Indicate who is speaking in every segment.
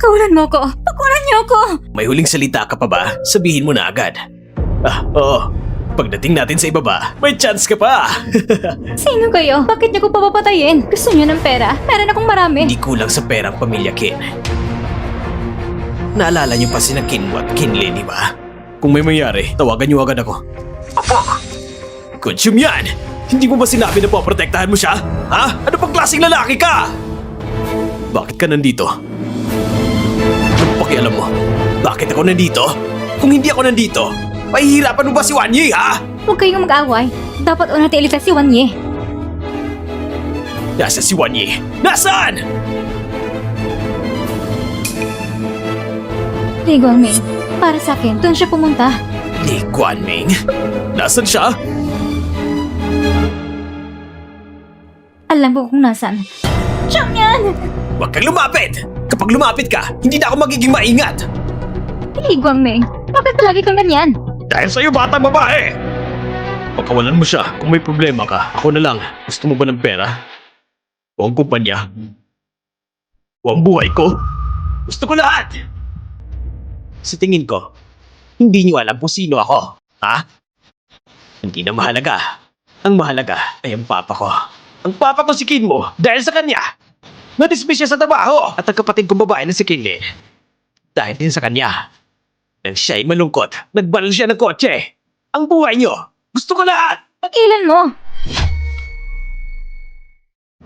Speaker 1: Pakawalan mo ko! Pakawalan niyo ako!
Speaker 2: May huling salita ka pa ba? Sabihin mo na agad. Oo. Pagdating natin sa ibaba, may chance ka pa.
Speaker 1: Sino kayo? Bakit niyo ko papapatayin? Gusto niyo ng pera? Meron akong marami.
Speaker 2: Hindi kulang sa perang pamilya Kin. Naalala niyo pa sina Kinmo at Kinley, di ba? Kung may mangyari, tawagan niyo agad ako. Opo. Kunsyum yan! Hindi mo ba sinabi na poprotektahan mo siya? Ha? Ano pang klaseng lalaki ka? Bakit ka nandito? Ano pakialam mo? Bakit ako nandito? Kung hindi ako nandito, mahihirapan mo ba si Wan Yi, ha?
Speaker 1: Huwag kayong mag-away. Dapat una natin iligtas si Wan Yi.
Speaker 2: Nasa si Wan Yi? Nasaan?
Speaker 1: Li Guangming, para sa akin, doon siya pumunta.
Speaker 2: Li Guangming? Nasaan siya?
Speaker 1: Alam ko kung nasaan. Changyan!
Speaker 2: Huwag kang lumapit! Kapag lumapit ka, hindi na ako magiging maingat!
Speaker 1: Li Guangming, bakit lagi kang ganyan?
Speaker 2: Dahil sa'yo, batang babae! Pagkawalan mo siya kung may problema ka. Ako na lang. Gusto mo ba ng pera? O ang kumpanya? O ang buhay ko? Gusto ko lahat! Sa tingin ko, hindi niyo alam kung sino ako. Ha? Hindi na mahalaga. Ang mahalaga ay ang papa ko. Ang papa ko si Kinmo dahil sa kanya. Nadismiss siya sa trabaho. At ang kapatid kong babae na si Kinley. Dahil din sa kanya. Nang siya'y malungkot, nagbalon siya ng kotse. Ang buhay niyo, gusto ko lahat.
Speaker 1: Pakilan mo!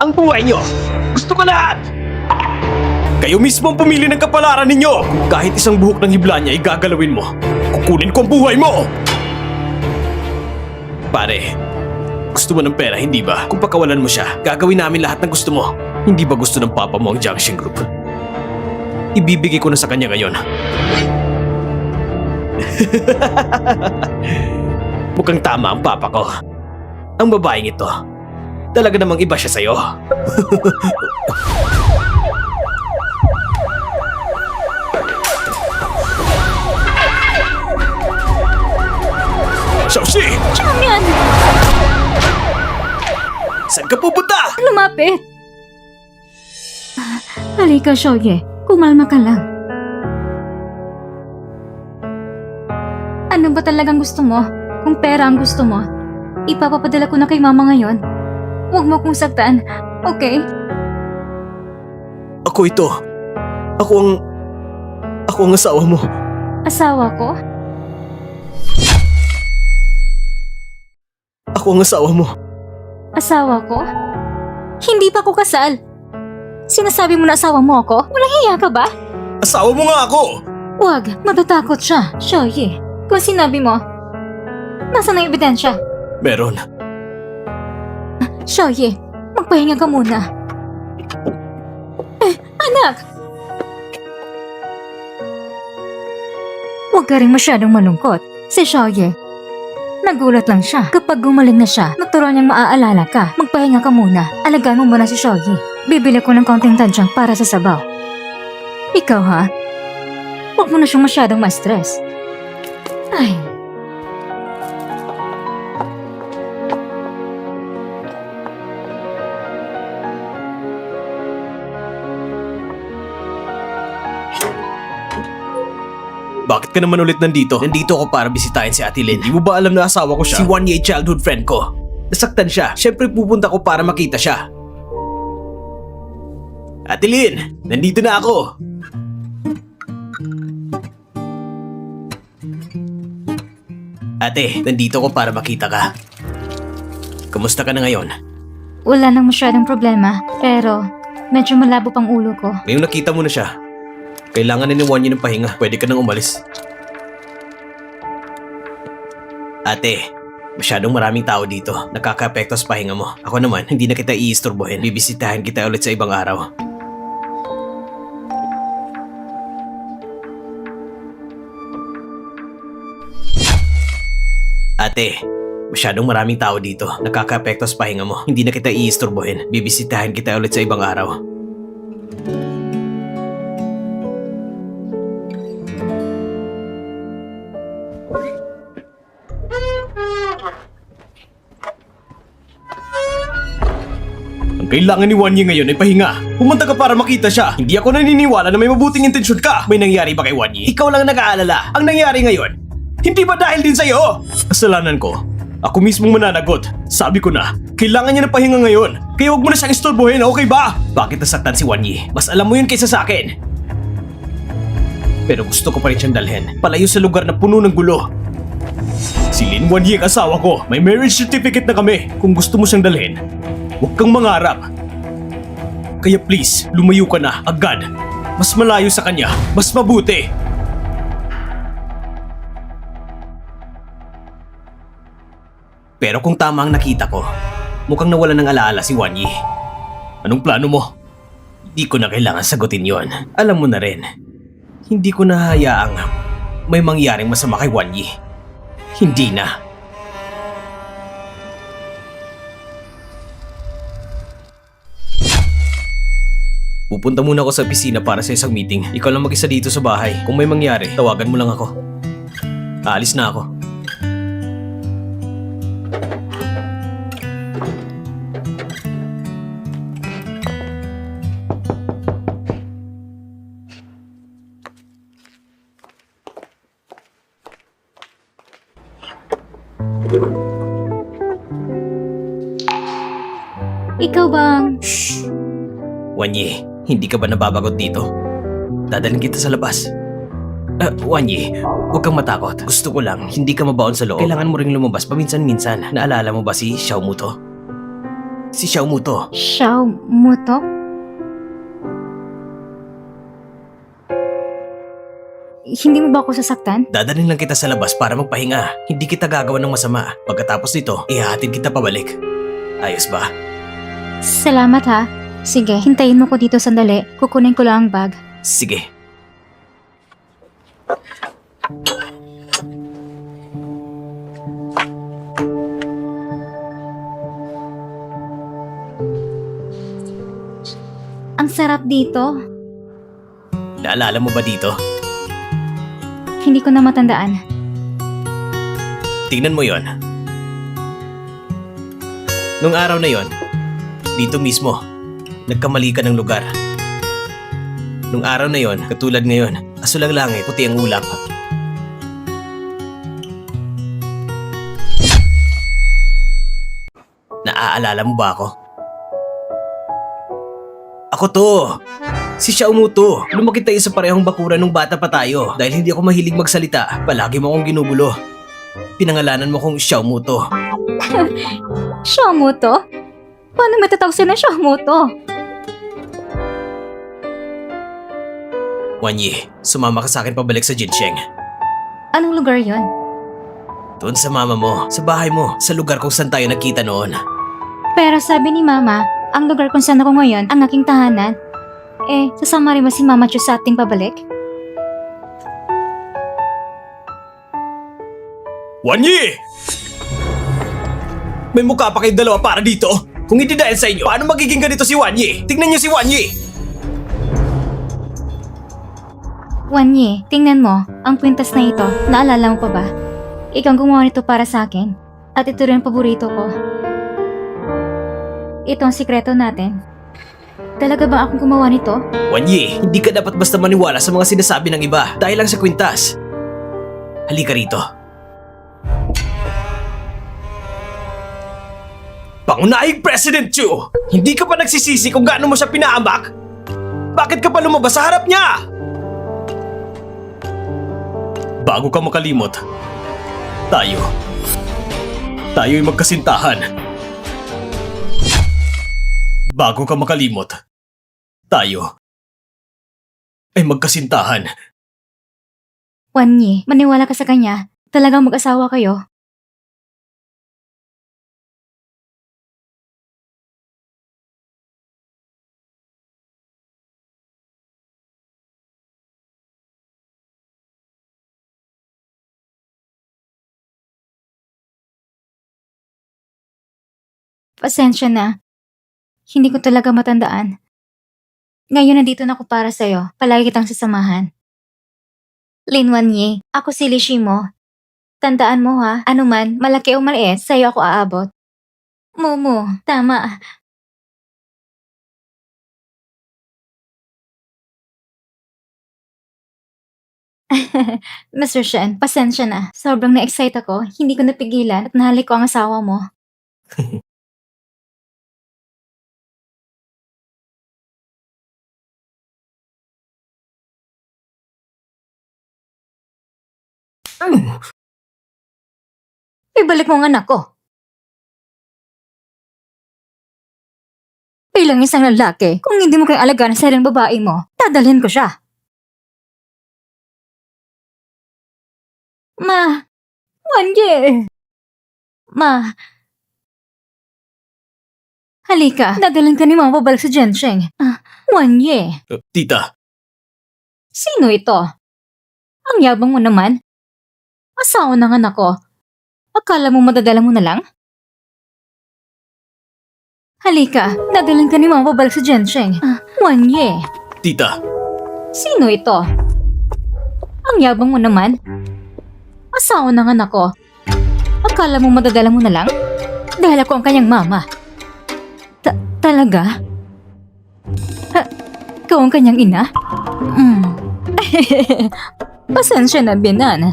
Speaker 2: Ang buhay niyo, gusto ko lahat. Kayo mismo ang pumili ng kapalaran ninyo. Kung kahit isang buhok ng hibla niya ay gagalawin mo, kukunin ko ang buhay mo. Pare, gusto mo ng pera, hindi ba? Kung pakawalan mo siya, gagawin namin lahat ng gusto mo. Hindi ba gusto ng papa mo ang Jiangxin Group? Ibibigay ko na sa kanya ngayon. Mukhang tama ang papa ko. Ang babaeng ito, talaga namang iba siya sa'yo. Xiaoxi!
Speaker 1: Changyan!
Speaker 2: Saan ka pupunta?
Speaker 1: Lumapit! Halika, Xiaoye. Kumalma ka lang. Ano ba talagang gusto mo? Kung pera ang gusto mo, ipapapadala ko na kay mama ngayon. Huwag mo kong saktan, okay?
Speaker 2: Ako ito. Ako ang asawa mo.
Speaker 1: Asawa ko?
Speaker 2: Ako ang asawa mo.
Speaker 1: Asawa ko? Hindi pa ko kasal. Sinasabi mo na asawa mo ako? Walang hiya ka ba?
Speaker 2: Asawa mo nga ako!
Speaker 1: Huwag, matatakot siya. Xiaoye, kung sinabi mo, nasaan ang ebidensya?
Speaker 2: Meron.
Speaker 1: Xiaoye, magpahinga ka muna. Anak! Huwag ka rin masyadong malungkot. Si Xiaoye, nagulat lang siya. Kapag gumaling na siya, natural niyang maaalala ka. Magpahinga ka muna. Alagaan mo muna si Xiaoye. Bibili ko ng kaunting tansyang para sa sabaw. Ikaw ha? Huwag mo na siyang masyadong ma-stress. Ay...
Speaker 2: Bakit ka naman ulit nandito? Nandito ako para bisitahin si Ate Lynn. Di mo ba alam na asawa ko siya? Si Wan Yi, childhood friend ko. Nasaktan siya. Siyempre pupunta ko para makita siya. Ate Lynn, nandito na ako. Ate, nandito ko para makita ka. Kamusta ka na ngayon?
Speaker 1: Wala nang masyadong problema, pero medyo malabo pang ulo ko.
Speaker 2: Ngayong nakita mo na siya, kailangan na ni Wan Yi ng pahinga. Pwede ka nang umalis. Ate, masyadong maraming tao dito. Nakaka-apekto sa pahinga mo. Ako naman, hindi na kita iistorbohin. Bibisitahin kita ulit sa ibang araw. Ate, masyadong maraming tao dito. Nakaka-apekto sa pahinga mo. Hindi na kita iistorbohin. Bibisitahin kita ulit sa ibang araw. Ang Kailangan ni Wanye ngayon ay pahinga. Pumunta ka para makita siya. Hindi ako naniniwala na may mabuting intensyon ka. May nangyari ba kay Wanye? Ikaw lang nag-aalala. Ang nangyari ngayon, hindi ba dahil din sa'yo? Kasalanan ko. Ako mismong mananagot. Sabi ko na, kailangan niya ng pahinga ngayon. Kaya huwag mo na siyang istorbohin, okay ba? Bakit nasaktan si Wanye? Mas alam mo yun kaysa sa akin. Pero gusto ko pa rin siyang dalhin. Palayo sa lugar na puno ng gulo. Si Lin Wanye ang asawa ko. May marriage certificate na kami. Kung gusto mo siyang dalhin, huwag kang mangarap. Kaya please, lumayo ka na, agad. Mas malayo sa kanya, mas mabuti. Pero kung tama ang nakita ko, mukhang nawala ng alaala si Wanye. Anong plano mo? Hindi ko na kailangan sagutin yon. Alam mo na rin, hindi ko nahayaang may mangyaring masama kay Wanye. Hindi na. Pupunta muna ako sa opisina para sa isang meeting. Ikaw lang mag-isa dito sa bahay. Kung may mangyari, tawagan mo lang ako. Aalis na ako.
Speaker 1: Ikaw bang...
Speaker 2: Wanye, hindi ka ba nababagot dito? Dadalhin kita sa labas. Wanye, huwag kang matakot. Gusto ko lang, hindi ka mabaon sa loob. Kailangan mo ring lumabas paminsan-minsan. Naalala mo ba si Xiao Muto? Si Xiao Muto.
Speaker 1: Xiao Muto? Hindi mo ba ako sasaktan?
Speaker 2: Dadalhin lang kita sa labas para magpahinga. Hindi kita gagawa ng masama. Pagkatapos nito, ihahatid kita pabalik. Ayos ba?
Speaker 1: Salamat ha. Sige, hintayin mo ko dito sandali. Kukunin ko lang ang bag.
Speaker 2: Sige.
Speaker 1: Ang sarap dito.
Speaker 2: Naalala mo ba dito?
Speaker 1: Hindi ko na matandaan.
Speaker 2: Tingnan mo yon. Nung araw na yon, dito mismo, nagkamali ka ng lugar. Nung araw na yon, katulad ngayon, asul ang langit, puti ang ulap. Naaalala mo ba ako? Ako to! Si Xiao Muto. Lumaki tayo sa parehong bakuran nung bata pa tayo. Dahil hindi ako mahilig magsalita, palagi mo akong ginugulo. Pinangalanan mo kong Xiao Muto.
Speaker 1: Xiao Muto? Paano matatawag siya na Xiao Muto?
Speaker 2: Wanye, sumama ka sa akin pabalik sa Jinsheng.
Speaker 1: Anong lugar yon?
Speaker 2: Doon sa mama mo, sa bahay mo, sa lugar kung saan tayo nagkita noon.
Speaker 1: Pero sabi ni Mama, ang lugar kung saan ako ngayon ang aking tahanan. Eh, sasama rin ba si Mama Chu sa ating pabalik?
Speaker 2: Wanye! May mukha pa kayong dalawa para dito? Kung hindi dahil sa inyo, paano magiging ganito si Wanye? Tingnan niyo si Wanye!
Speaker 1: Wanye, tingnan mo, ang kwintas na ito, naalala mo pa ba? Ikaw ang gumawa nito para sa akin. At ito rin ang paborito ko. Ito ang sikreto natin. Talaga ba akong gumawa nito?
Speaker 2: Wanye, hindi ka dapat basta maniwala sa mga sinasabi ng iba dahil lang sa kwintas. Halika rito. Pangunahing President Chu! Hindi ka pa nagsisisi kung gaano mo siya pinaamak? Bakit ka pa lumabas sa harap niya? Bago ka makalimot, tayo'y magkasintahan. Bago ka makalimot, tayo ay magkasintahan.
Speaker 1: Wanye, maniwala ka sa kanya. Talagang mag-asawa kayo. Pasensya na. Hindi ko talaga matandaan. Ngayon nandito na ako para sa'yo. Palagi kitang sasamahan. Lin Wanye, ako si Lishimo. Tandaan mo ha, anuman, malaki o maliit, sa'yo ako aabot. Momo, tama. Mr. Shen, pasensya na. Sobrang na-excite ako. Hindi ko napigilan at nahalik ko ang asawa mo. Ibalik mo ang anak ko. Bilang isang lalaki, kung hindi mo kayong alagaan sa sariling babae mo, dadalhin ko siya. Ma, Wanye. Ma, halika, dadalhin ka ni Mama pabalik sa Gensheng. Wanye,
Speaker 2: Tita,
Speaker 1: sino ito? Ang yabang mo naman. Asawa ng anak ko. Akala mo madadala mo na lang? Halika, dadalhin ka ni Mama pabalik sa Gensheng. Wanye,
Speaker 2: tita,
Speaker 1: sino ito? Ang yabang mo naman. Asawa ng anak ko. Akala mo madadala mo na lang? Dahil ako ang kanyang mama. Talaga? Ikaw ang kanyang ina? Pasensya na, Bianan.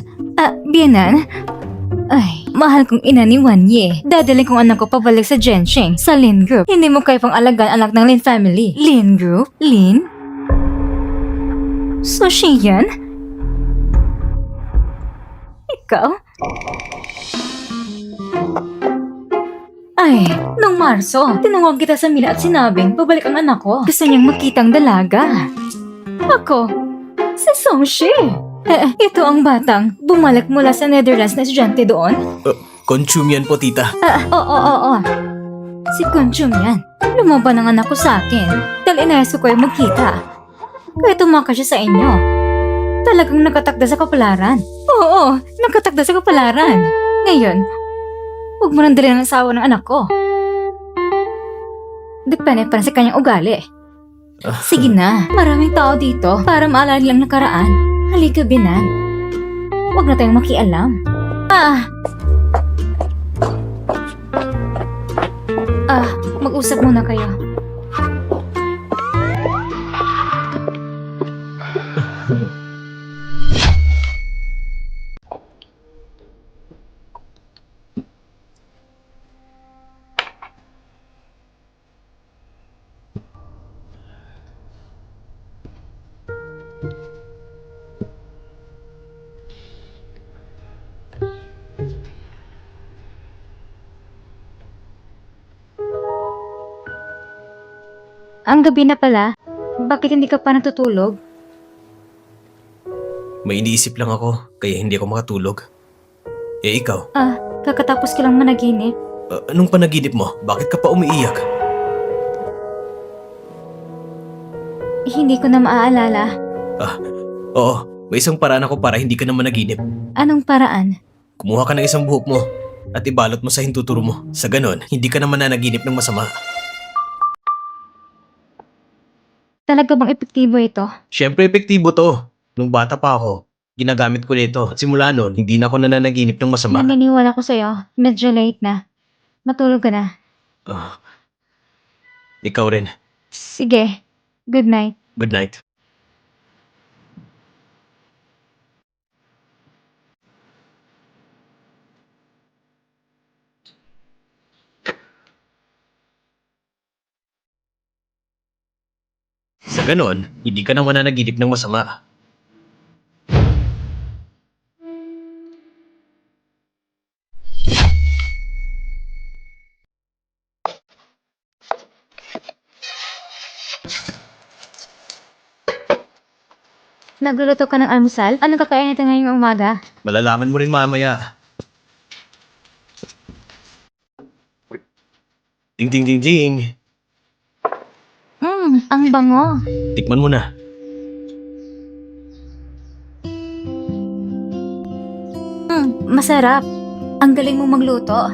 Speaker 1: Bianan? Ay, mahal kong ina ni Wanye. Dadalhin kong anak ko pabalik sa Gensheng, sa Lin Group. Hindi mo kayo pang alagaan anak ng Lin family. Lin Group? Lin? So, siya yan? Ikaw? Ay, nung Marso, tinawag kita sa Mila at sinabing pabalik ang anak ko. Gusto niyang makitang dalaga. Ako, si Songshi. Ito ang batang bumalik mula sa Netherlands na estudyante doon.
Speaker 2: Consume yan po, tita.
Speaker 1: Oo. Si Kunchum yan. Lumaban ang anak ko sa akin dahil inayos ko kayo magkita. Kaya tumakas siya sa inyo. Talagang nakatakda sa kapalaran. Oo, nakatakda sa kapalaran. Ngayon, huwag mo nang dalhin ang asawa ng anak ko. Depende pa rin sa kanyang ugali. Sige na, maraming tao dito para maalala nilang nakaraan. Halika, Binan. Huwag na tayong makialam. Mag-usap muna kayo. Ang gabi na pala. Bakit hindi ka pa natutulog?
Speaker 2: May iniisip lang ako, kaya hindi ako makatulog. Ikaw?
Speaker 1: Kakatapos ko lang managinip.
Speaker 2: Anong panaginip mo? Bakit ka pa umiiyak?
Speaker 1: Hindi ko na maaalala.
Speaker 2: Oo, may isang paraan ako para hindi ka na managinip.
Speaker 1: Anong paraan?
Speaker 2: Kumuha ka ng isang buhok mo at ibalot mo sa hintuturo mo. Sa ganon, hindi ka na mananaginip ng masama.
Speaker 1: Talaga bang epektibo ito?
Speaker 2: Siyempre, epektibo to. Nung bata pa ako, ginagamit ko nito. At simula noon, hindi na ako nananaginip ng masama.
Speaker 1: Naniniwala ko sa'yo. Medyo late na. Matulog ka na.
Speaker 2: Ikaw rin.
Speaker 1: Sige. Good night.
Speaker 2: Good night. Sa ganon, hindi ka na mananaginip ng masama.
Speaker 1: Nagluluto ka ng almusal? Anong kakainin natin ngayong umaga?
Speaker 2: Malalaman mo rin mamaya. Ding ding ding ding.
Speaker 1: Ang bango.
Speaker 2: Tikman mo na.
Speaker 1: Masarap. Ang galing mo magluto.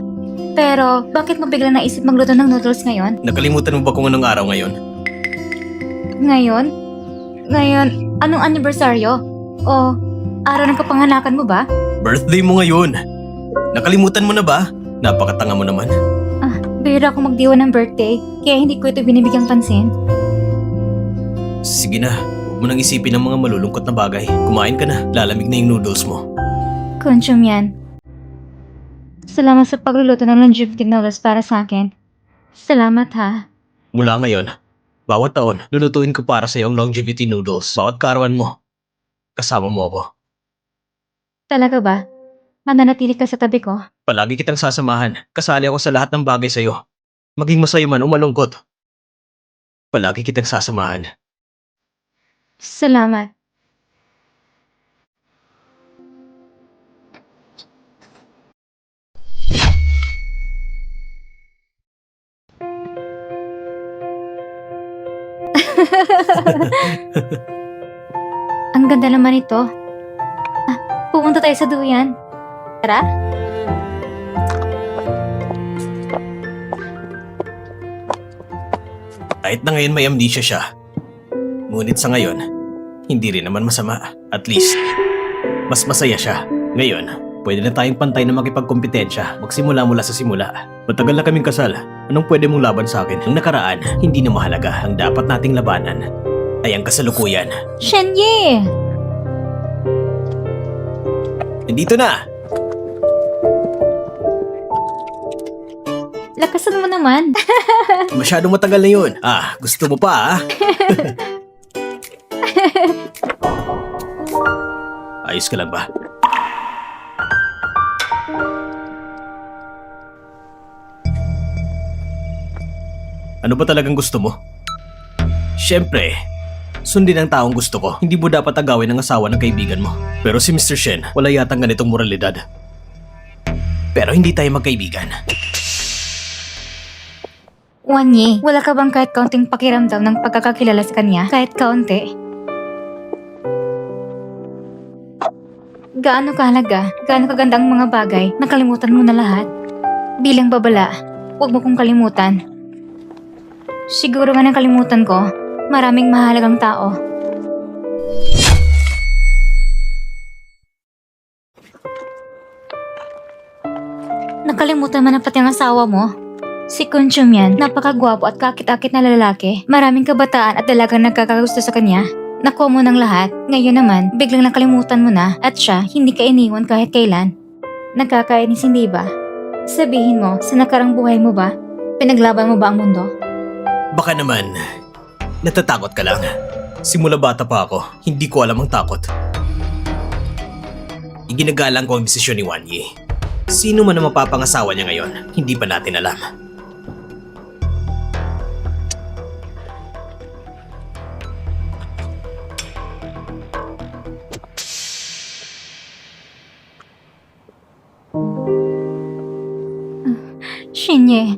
Speaker 1: Pero, bakit mo biglang naisip magluto ng noodles ngayon?
Speaker 2: Nakalimutan mo ba kung anong araw ngayon?
Speaker 1: Ngayon? Ngayon, anong anibersaryo? O, araw ng kapanganakan mo ba?
Speaker 2: Birthday mo ngayon. Nakalimutan mo na ba? Napakatanga mo naman.
Speaker 1: Bihira ako magdiwa ng birthday, kaya hindi ko ito binibigyang pansin.
Speaker 2: Sige na, huwag
Speaker 3: Huwag mo nang isipin ang mga malulungkot na bagay. Kumain ka na. Lalamig na yung noodles mo.
Speaker 1: Kunchum yan. Salamat sa pagluluto ng longevity noodles para sa akin. Salamat ha.
Speaker 3: Mula ngayon, bawat taon, lulutuin ko para sa ang longevity noodles. Bawat karawan mo, kasama mo ako.
Speaker 1: Talaga ba? Mananatili ka sa tabi ko?
Speaker 3: Palagi kitang sasamahan. Kasali ako sa lahat ng bagay sa'yo. Maging masaya man o malungkot. Palagi kitang sasamahan.
Speaker 1: Salamat. Ang ganda naman ito. Pupunta tayo sa duyan. Tara?
Speaker 3: Kahit na ngayon may amnesia siya. Ngunit sa ngayon, hindi rin naman masama. At least, mas masaya siya. Ngayon, pwede na tayong pantay na makipagkompetensya. Magsimula mula sa simula. Matagal na kaming kasal. Anong pwede mong laban sa akin? Ang nakaraan, hindi na mahalaga. Ang dapat nating labanan ay ang kasalukuyan.
Speaker 1: Shenye!
Speaker 3: Nandito na!
Speaker 1: Lakasan mo naman.
Speaker 3: Masyadong matagal na yun. Gusto mo pa Ayos ka lang ba? Ano ba talagang gusto mo? Siyempre, sundin ang taong gusto ko. Hindi mo dapat agawin ang asawa ng kaibigan mo. Pero si Mr. Shen, wala yatang ganitong moralidad. Pero hindi tayo magkaibigan.
Speaker 1: Wanye, wala ka bang kahit kaunting pakiramdam ng pagkakakilala sa kanya? Kahit kaunti? Gaano kahalaga, gaano kaganda ang mga bagay, nakalimutan mo na lahat? Bilang babala, huwag mo kong kalimutan. Siguro nga nang kalimutan ko, maraming mahalagang tao. Nakalimutan mo na pati ang asawa mo? Si Kunchum yan, napakagwapo at kakit-akit na lalaki. Maraming kabataan at dalagang nagkakagusto sa kanya. Nakuha mo ng lahat. Ngayon naman, biglang nakalimutan mo na at siya hindi ka iniwan kahit kailan. Nagkakainis hindi ba? Sabihin mo, sa nakarang buhay mo ba? Pinaglaban mo ba ang mundo?
Speaker 3: Baka naman, natatakot ka lang. Simula bata pa ako, hindi ko alam ang takot. Iginagalang ko ang desisyon ni Wanye. Sino man ang mapapangasawa niya ngayon, hindi pa natin alam.
Speaker 1: Shenye.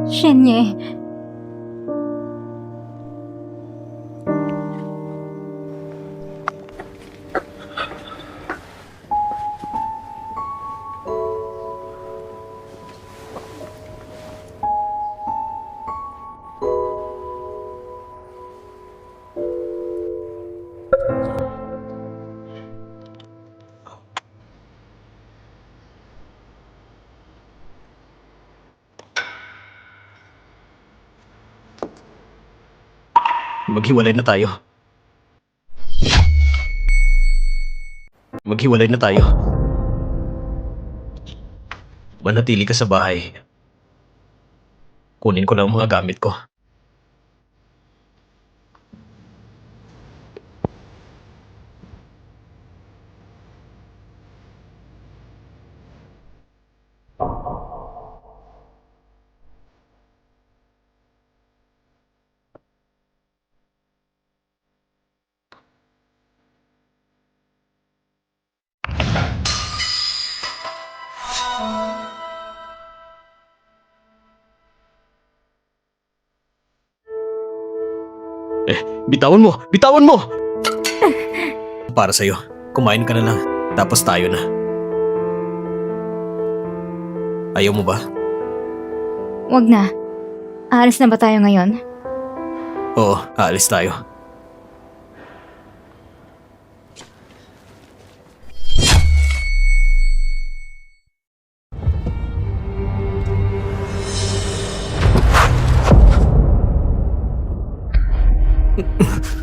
Speaker 1: Shenye.
Speaker 3: Maghiwalay na tayo. Maghiwalay na tayo. Manatili ka sa bahay. Kunin ko lang ang mga gamit ko. Bitawan mo! Bitawan mo! Para sa'yo. Kumain ka na lang. Tapos tayo na. Ayaw mo ba?
Speaker 1: Wag na. Aalis na ba tayo ngayon?
Speaker 3: Oo, aalis tayo.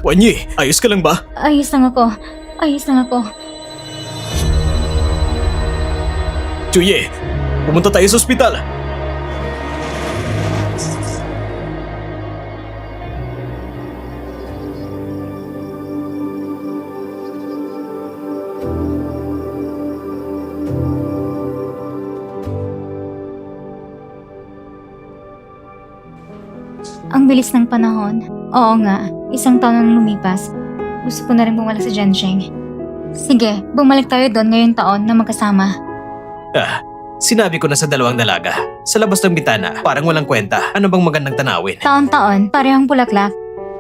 Speaker 3: Wanyi, ayos ka lang ba?
Speaker 1: Ayos lang ako. Ayos lang ako.
Speaker 3: Chuye, pumunta tayo sa ospital.
Speaker 1: Ang bilis ng panahon. Oo nga, 1 taon na lumipas. Gusto ko na rin bumalik sa Jiansheng. Sige, bumalik tayo doon ngayong taon na magkasama.
Speaker 3: Sinabi ko na sa dalawang dalaga. Sa labas ng bitana, parang walang kwenta. Ano bang magandang tanawin?
Speaker 1: Taon-taon, parehong bulaklak.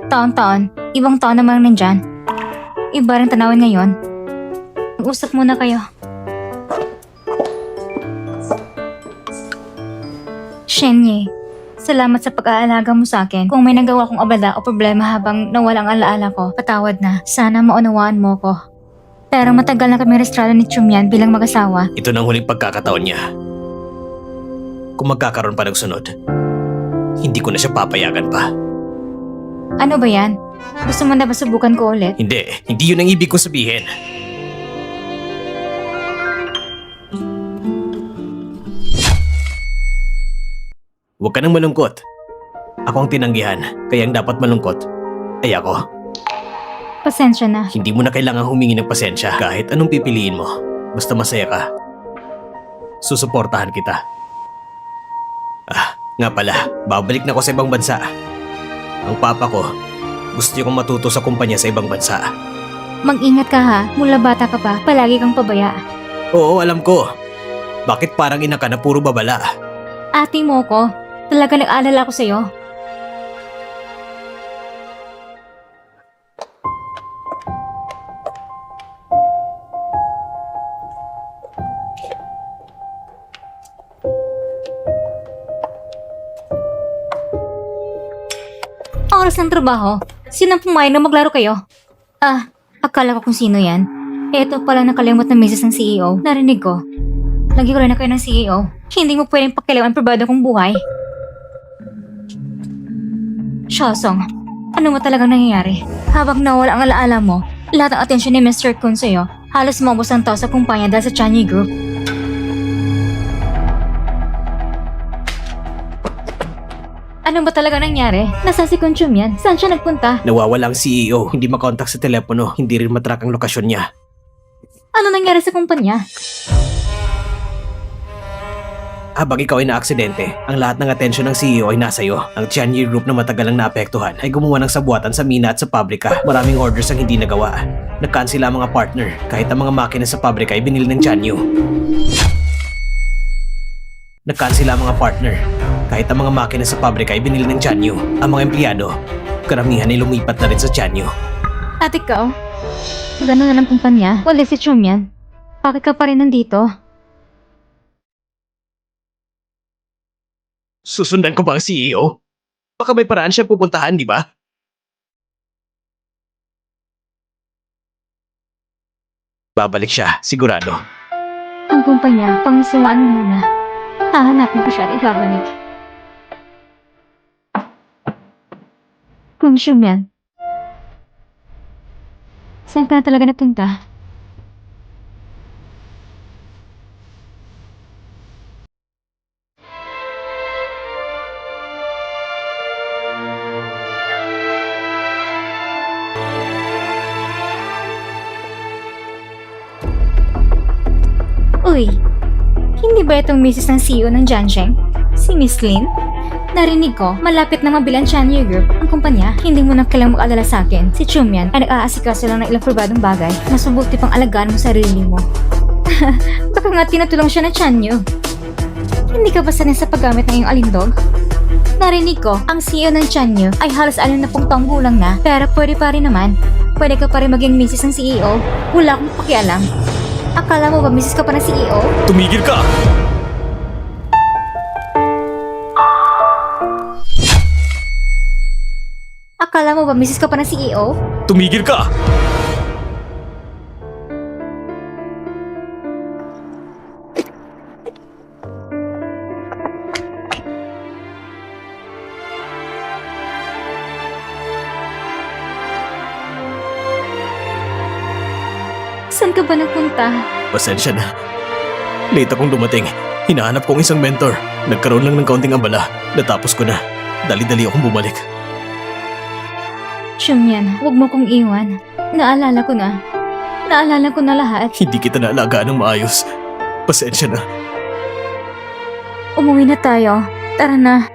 Speaker 1: Taon-taon, ibang taon naman nandyan. Iba rin tanawin ngayon. Mag-usap muna kayo. Shenye, salamat sa pag-aalaga mo sa akin. Kung may nagawa kong abala o problema habang nawalang alaala ko, patawad na. Sana maunawaan mo ko. Pero matagal na kami restrado ni Chumyan bilang mag-asawa.
Speaker 3: Ito na ang huling pagkakataon niya. Kung magkakaroon pa ng sunod, hindi ko na siya papayagan pa.
Speaker 1: Ano ba yan? Gusto mo na ba subukan ko ulit?
Speaker 3: Hindi yun ang ibig ko sabihin. Huwag ka nang malungkot. Ako ang tinanggihan, kaya ang dapat malungkot ay ako.
Speaker 1: Pasensya na.
Speaker 3: Hindi mo na kailangang humingi ng pasensya kahit anong pipiliin mo. Basta masaya ka. Susuportahan kita. Nga pala, babalik na ako sa ibang bansa. Ang papa ko, gusto niya kong matuto sa kumpanya sa ibang bansa.
Speaker 1: Mag-ingat ka ha. Mula bata ka pa, palagi kang pabaya.
Speaker 3: Oo, alam ko. Bakit parang ina ka na puro babala?
Speaker 1: Ate mo ko. Talaga nag-aalala ko sa'yo. Oras ng trabaho. Sino ang pumayag na maglaro kayo? Akala ko kung sino yan. Eto pala nakalimot na misis ng CEO. Narinig ko. Lagi ko rin na kayo ng CEO. Hindi mo pwedeng pakialaman ang pribado kong buhay. Shosong, ano mo talagang nangyayari? Habang nawala ang alaala mo, lahat ng atensyon ni Mr. Kun sa'yo, halos maubos ang tao sa kumpanya dahil sa Chanyi Group. Ano ba talaga nangyari? Nasaan si Kun Chumyan? Saan siya nagpunta?
Speaker 3: Nawawala ang CEO, hindi makontak sa telepono, hindi rin matrack ang lokasyon niya.
Speaker 1: Ano nangyari sa kumpanya?
Speaker 3: Habang ikaw ay naaksidente, ang lahat ng atensyon ng CEO ay nasa iyo. Ang Tianyi Group na matagal ang naapektuhan ay gumawa ng sabuatan sa mina at sa pabrika. Maraming orders ang hindi nagawa. Nagkansila ang mga partner, kahit ang mga makina sa pabrika ay binili ng Tianyu. Nagkansila ang mga partner, kahit ang mga makina sa pabrika ay binili ng Tianyu. Ang mga empleyado, karamihan ay lumipat na rin sa Tianyu.
Speaker 1: At ikaw? Gano'n na lang kumpanya? Wala si Chumyan. Bakit ka pa rin nandito?
Speaker 2: Susundan ko ba ang CEO? Baka may paraan siya pupuntahan, di ba? Babalik siya, sigurado.
Speaker 1: Ang kumpanya, pangisiwaan mo muna. Hahanapin ko siya at ibabalik. Kung Chumyan, saan ka na talaga napunta? Uy, hindi ba itong misis ng CEO ng Jiansheng? Si Miss Lin? Narinig ko, malapit na mabilang Chanyi Group ang kumpanya. Hindi mo na kailang mag-alala sa akin. Si Chumyan ay nag-aasikaso lang ng ilang pribadong bagay. Mas mabuti pang alagaan mo sarili mo. Baka nga tinutulong siya ng Chanyu. Hindi ka ba sanay sa paggamit ng iyong alindog? Narinig ko, ang CEO ng Chanyu ay halos 60 taong gulang na, pero pwede pa rin naman. Pwede ka pa rin maging misis ng CEO. Wala akong pakialam. Akala mo ba misis ka pa ng CEO?
Speaker 3: Tumigil ka!
Speaker 1: Akala mo ba misis ka pa ng CEO?
Speaker 3: Tumigil ka!
Speaker 1: Saan ka ba nagpunta?
Speaker 3: Pasensya na. Late akong dumating. Hinahanap kong isang mentor. Nagkaroon lang ng kaunting abala. Natapos ko na. Dali-dali akong bumalik.
Speaker 1: Shumyan, huwag mo kong iwan. Naalala ko na. Naalala ko na lahat.
Speaker 3: Hindi kita naalagaan ng maayos. Pasensya na.
Speaker 1: Umuwi na tayo. Tara na.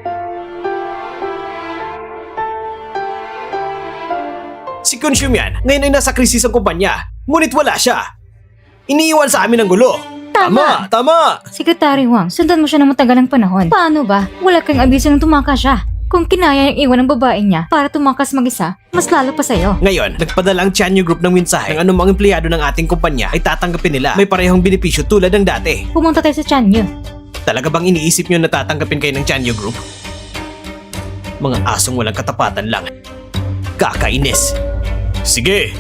Speaker 3: Si Kun Shumyan, ngayon ay nasa krisis ang kumpanya. Ngunit wala siya. Iniiwan sa amin ang gulo.
Speaker 1: Tama!
Speaker 3: Tama!
Speaker 1: Sekretary Wang, sundan mo siya ng matagal ng panahon. Paano ba? Wala kang abiso nang tumakas siya. Kung kinaya niyang iwan ng babae niya para tumakas mag-isa, mas lalo pa sa'yo.
Speaker 3: Ngayon, nagpadala ang Chanyu Group ng mensahe ng anumang empleyado ng ating kumpanya ay tatanggapin nila. May parehong benepisyo tulad ng dati.
Speaker 1: Pumunta tayo sa Chanyu.
Speaker 3: Talaga bang iniisip nyo na tatanggapin kayo ng Chanyu Group? Mga asong walang katapatan lang. Kakainis. Sige!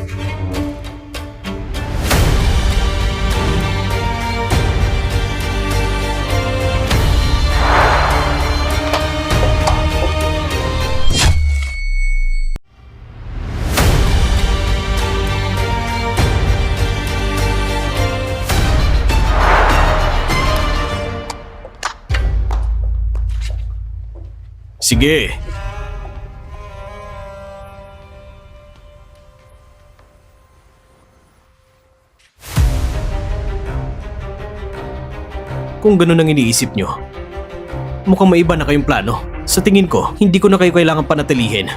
Speaker 3: Sige. Kung ganun ang iniisip nyo, mukhang maiba na kayong plano. Sa tingin ko, hindi ko na kayo kailangan panatilihin.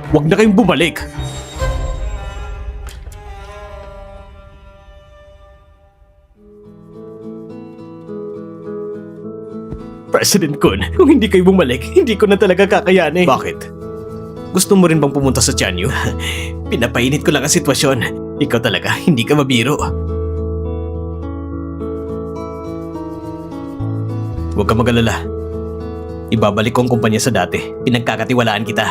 Speaker 3: Huwag na kayong bumalik. President Kun, kung hindi kayo bumalik, hindi ko na talaga kakayanin. Bakit? Gusto mo rin bang pumunta sa Chanyu? Pinapainit ko lang ang sitwasyon. Ikaw talaga, hindi ka mabiro. Huwag ka mag-alala. Ibabalik ko ang kumpanya sa dati. Pinagkakatiwalaan kita.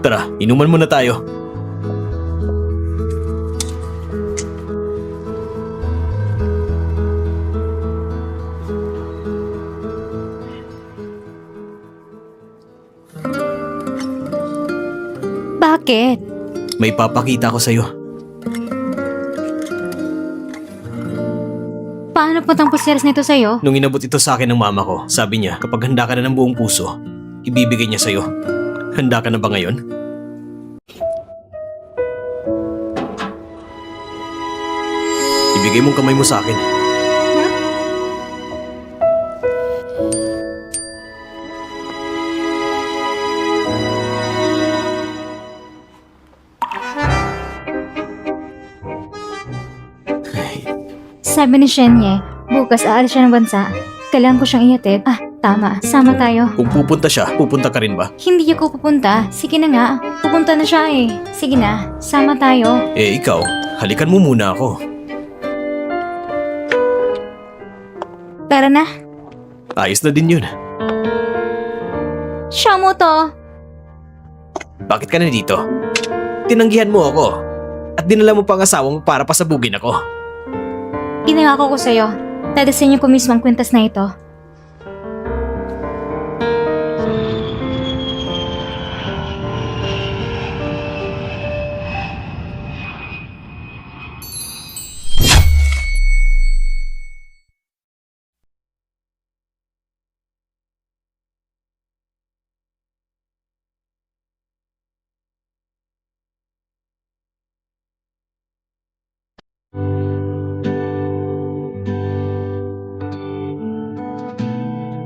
Speaker 3: Tara, inuman muna tayo.
Speaker 1: Bakit?
Speaker 3: May papakita ko sa'yo.
Speaker 1: Paano po tang paseres nito sa'yo?
Speaker 3: Nung inabot ito sa akin ng mama ko, sabi niya, kapag handa ka na ng buong puso, ibibigay niya sa'yo. Handa ka na ba ngayon? Ibigay mong kamay mo sa akin.
Speaker 1: Sabi ni Shenye, bukas aalis siya ng bansa. Kailangan ko siyang ihatid. Tama. Sama tayo.
Speaker 3: Kung pupunta siya, pupunta ka rin ba?
Speaker 1: Hindi ako pupunta. Sige na nga. Pupunta na siya eh. Sige na. Sama tayo.
Speaker 3: Eh ikaw, halikan mo muna ako.
Speaker 1: Tara na.
Speaker 3: Ayos na din yun.
Speaker 1: Siya mo to.
Speaker 3: Bakit ka na dito? Tinanggihan mo ako. At dinala mo pa ang asawa mo para pasabugin ako.
Speaker 1: Inangako ko sa'yo. Dadasin niyo ko mismo ang kwintas na ito.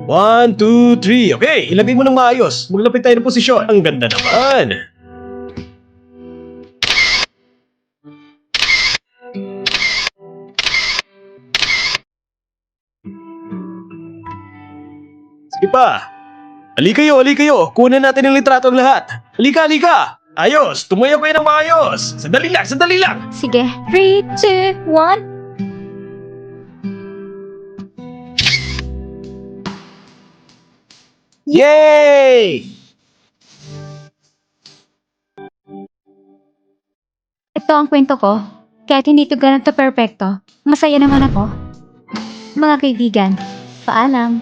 Speaker 2: One, two, three. Okay, ilagay mo ng maayos. Maglapit tayo ng posisyon. Ang ganda naman. Sige pa. Halika kayo. Kunan natin ang litrato ng lahat. Halika. Ayos, tumayo kayo ng maayos. Sandali lang.
Speaker 1: Sige. 3, 2, 1.
Speaker 2: Yay!
Speaker 1: Ito ang kwento ko. Kahit hindi ito ganun to perfecto, masaya naman ako. Mga kaibigan, paalam.